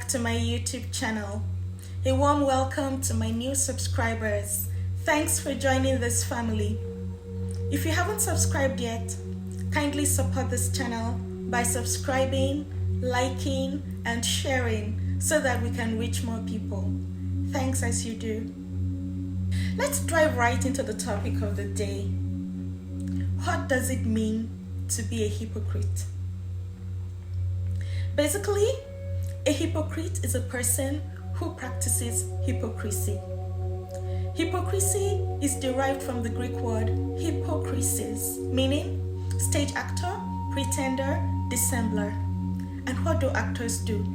back to my YouTube channel. A warm welcome to my new subscribers. Thanks for joining this family. If you haven't subscribed yet, kindly support this channel by subscribing, liking, and sharing so that we can reach more people. Thanks as you do. Let's dive right into the topic of the day. What does it mean to be a hypocrite? Basically, a hypocrite is a person who practices hypocrisy. Hypocrisy is derived from the Greek word hypocrisis, meaning stage actor, pretender, dissembler. And what do actors do?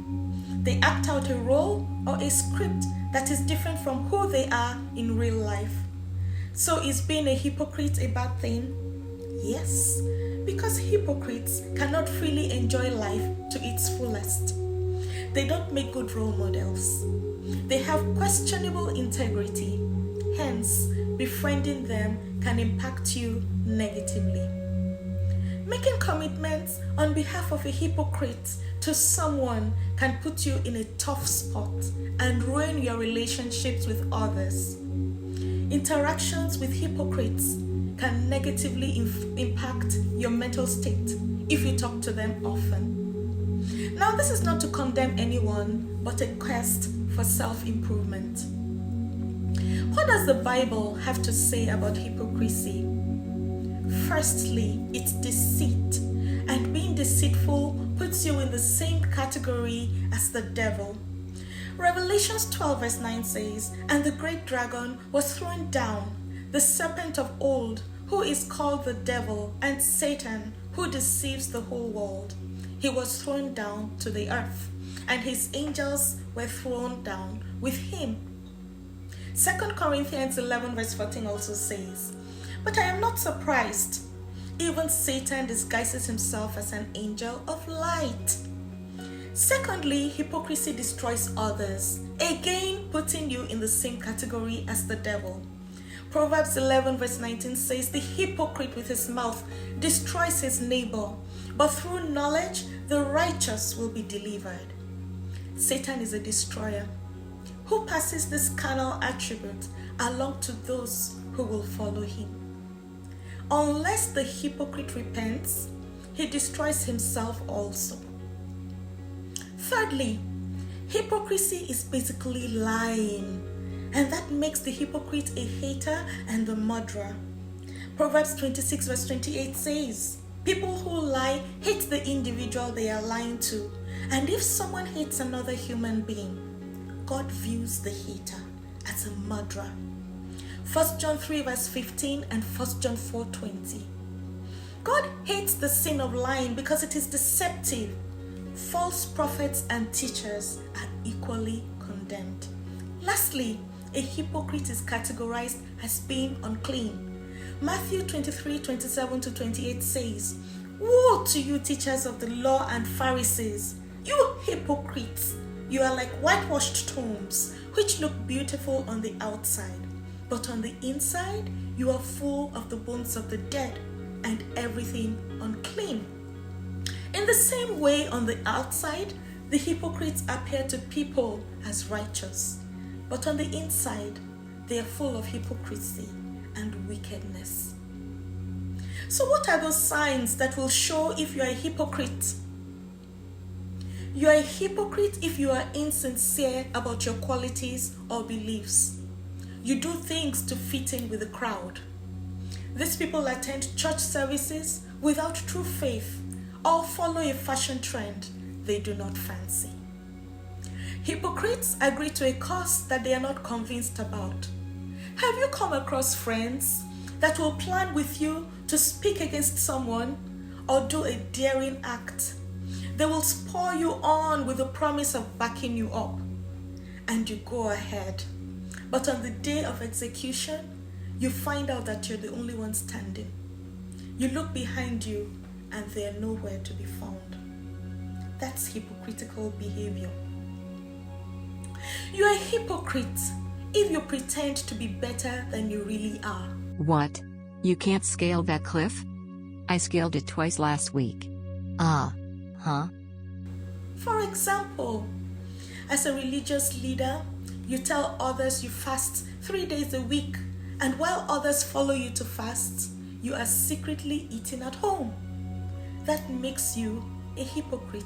They act out a role or a script that is different from who they are in real life. So is being a hypocrite a bad thing? Yes, because hypocrites cannot freely enjoy life to its fullest. They don't make good role models. They have questionable integrity. Hence, befriending them can impact you negatively. Making commitments on behalf of a hypocrite to someone can put you in a tough spot and ruin your relationships with others. Interactions with hypocrites can negatively impact your mental state if you talk to them often. Now, this is not to condemn anyone, but a quest for self-improvement. What does the Bible have to say about hypocrisy? Firstly, it's deceit, and being deceitful puts you in the same category as the devil. Revelations 12 verse 9 says, "And the great dragon was thrown down, the serpent of old, who is called the devil and Satan, who deceives the whole world. He was thrown down to the earth, and his angels were thrown down with him." 2 Corinthians 11 verse 14 also says, "But I am not surprised. Even Satan disguises himself as an angel of light." Secondly, hypocrisy destroys others, again putting you in the same category as the devil. Proverbs 11 verse 19 says, "The hypocrite with his mouth destroys his neighbor, but through knowledge the righteous will be delivered." Satan is a destroyer who passes this carnal attribute along to those who will follow him. Unless the hypocrite repents, he destroys himself also. Thirdly, hypocrisy is basically lying, and that makes the hypocrite a hater and a murderer. Proverbs 26 verse 28 says, "People who lie hate the individual they are lying to, and if someone hates another human being, God views the hater as a murderer." 1 John 3 verse 15 and 1 John 4:20. God hates the sin of lying because it is deceptive. False prophets and teachers are equally condemned. Lastly, a hypocrite is categorized as being unclean. Matthew 23:27-28 says, "Woe to you, teachers of the law and Pharisees, you hypocrites! You are like whitewashed tombs, which look beautiful on the outside, but on the inside you are full of the bones of the dead and everything unclean." In the same way, on the outside, the hypocrites appear to people as righteous, but on the inside, they are full of hypocrisy and wickedness. So what are those signs that will show if you are a hypocrite? You are a hypocrite if you are insincere about your qualities or beliefs. You do things to fit in with the crowd. These people attend church services without true faith or follow a fashion trend they do not fancy. Hypocrites agree to a cause that they are not convinced about. Have you come across friends that will plan with you to speak against someone or do a daring act? They will spur you on with the promise of backing you up, and you go ahead. But on the day of execution, you find out that you're the only one standing. You look behind you and they're nowhere to be found. That's hypocritical behavior. You are a hypocrite if you pretend to be better than you really are. What? You can't scale that cliff? I scaled it twice last week. Huh? For example, As a religious leader, you tell others you fast 3 days a week, and while others follow you to fast, you are secretly eating at home. That makes you a hypocrite.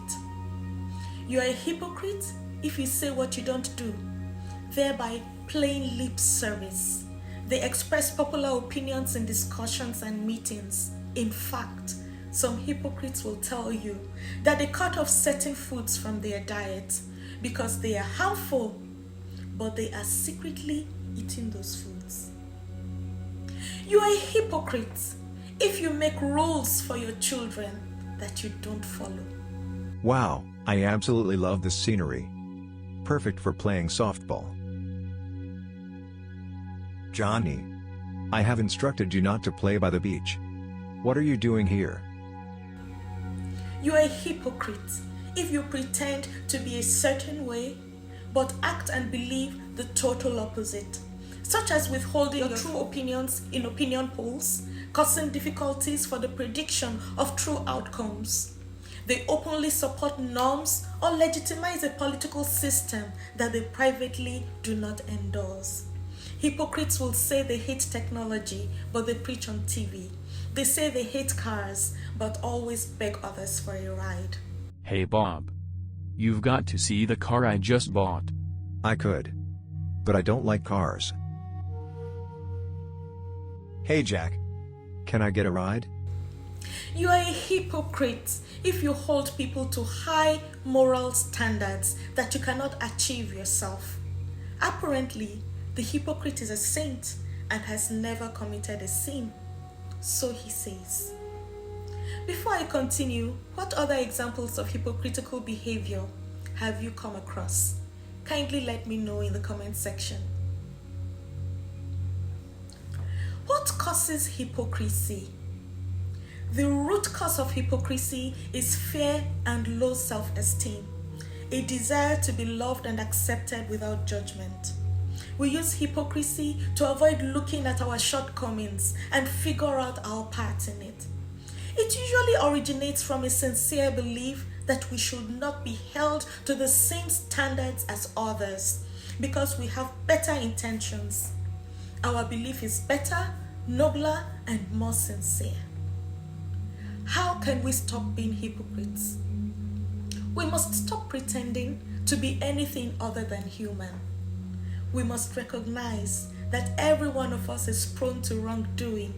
You are a hypocrite if you say what you don't do, thereby playing lip service. They express popular opinions in discussions and meetings. In fact, some hypocrites will tell you that they cut off certain foods from their diet because they are harmful, but they are secretly eating those foods. You are a hypocrite if you make rules for your children that you don't follow. Wow, I absolutely love this scenery. Perfect for playing softball. Johnny, I have instructed you not to play by the beach. What are you doing here? You are a hypocrite if you pretend to be a certain way, but act and believe the total opposite, such as withholding your true opinions in opinion polls, causing difficulties for the prediction of true outcomes. They openly support norms or legitimize a political system that they privately do not endorse. Hypocrites will say they hate technology, but they preach on TV. They say they hate cars, but always beg others for a ride. Hey Bob. You've got to see the car I just bought. I could. But I don't like cars. Hey Jack. Can I get a ride? You are a hypocrite if you hold people to high moral standards that you cannot achieve yourself. Apparently, the hypocrite is a saint and has never committed a sin. So he says. Before I continue, what other examples of hypocritical behavior have you come across? Kindly let me know in the comment section. What causes hypocrisy? The root cause of hypocrisy is fear and low self-esteem, a desire to be loved and accepted without judgment. We use hypocrisy to avoid looking at our shortcomings and figure out our part in it. It usually originates from a sincere belief that we should not be held to the same standards as others because we have better intentions. Our belief is better, nobler, and more sincere. How can we stop being hypocrites? We must stop pretending to be anything other than human. We must recognize that every one of us is prone to wrongdoing.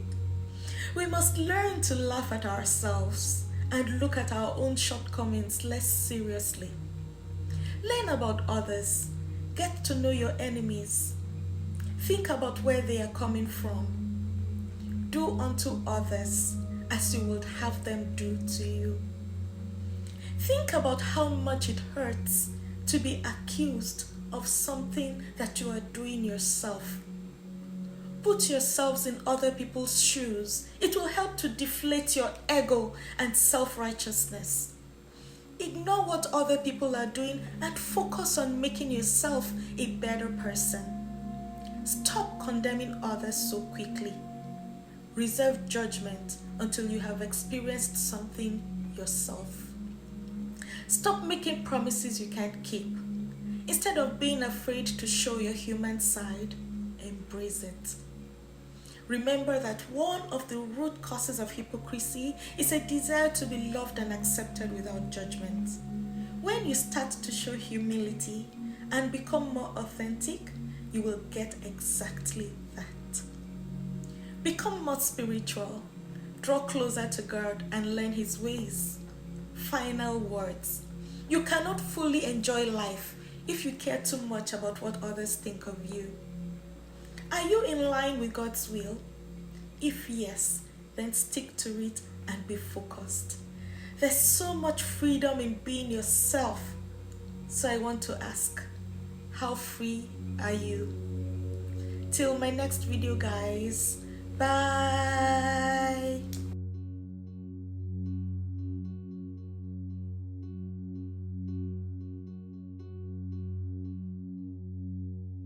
We must learn to laugh at ourselves and look at our own shortcomings less seriously. Learn about others. Get to know your enemies. Think about where they are coming from. Do unto others as you would have them do to you. Think about how much it hurts to be accused of something that you are doing yourself. Put yourselves in other people's shoes. It will help to deflate your ego and self-righteousness. Ignore what other people are doing and focus on making yourself a better person. Stop condemning others so quickly. Reserve judgment until you have experienced something yourself. Stop making promises you can't keep. Instead of being afraid to show your human side, embrace it. Remember that one of the root causes of hypocrisy is a desire to be loved and accepted without judgment. When you start to show humility and become more authentic, you will get exactly that. Become more spiritual. Draw closer to God and learn His ways. Final words. You cannot fully enjoy life if you care too much about what others think of you. Are you in line with God's will? If yes, then stick to it and be focused. There's so much freedom in being yourself. So I want to ask, how free are you? Till my next video, guys. Bye.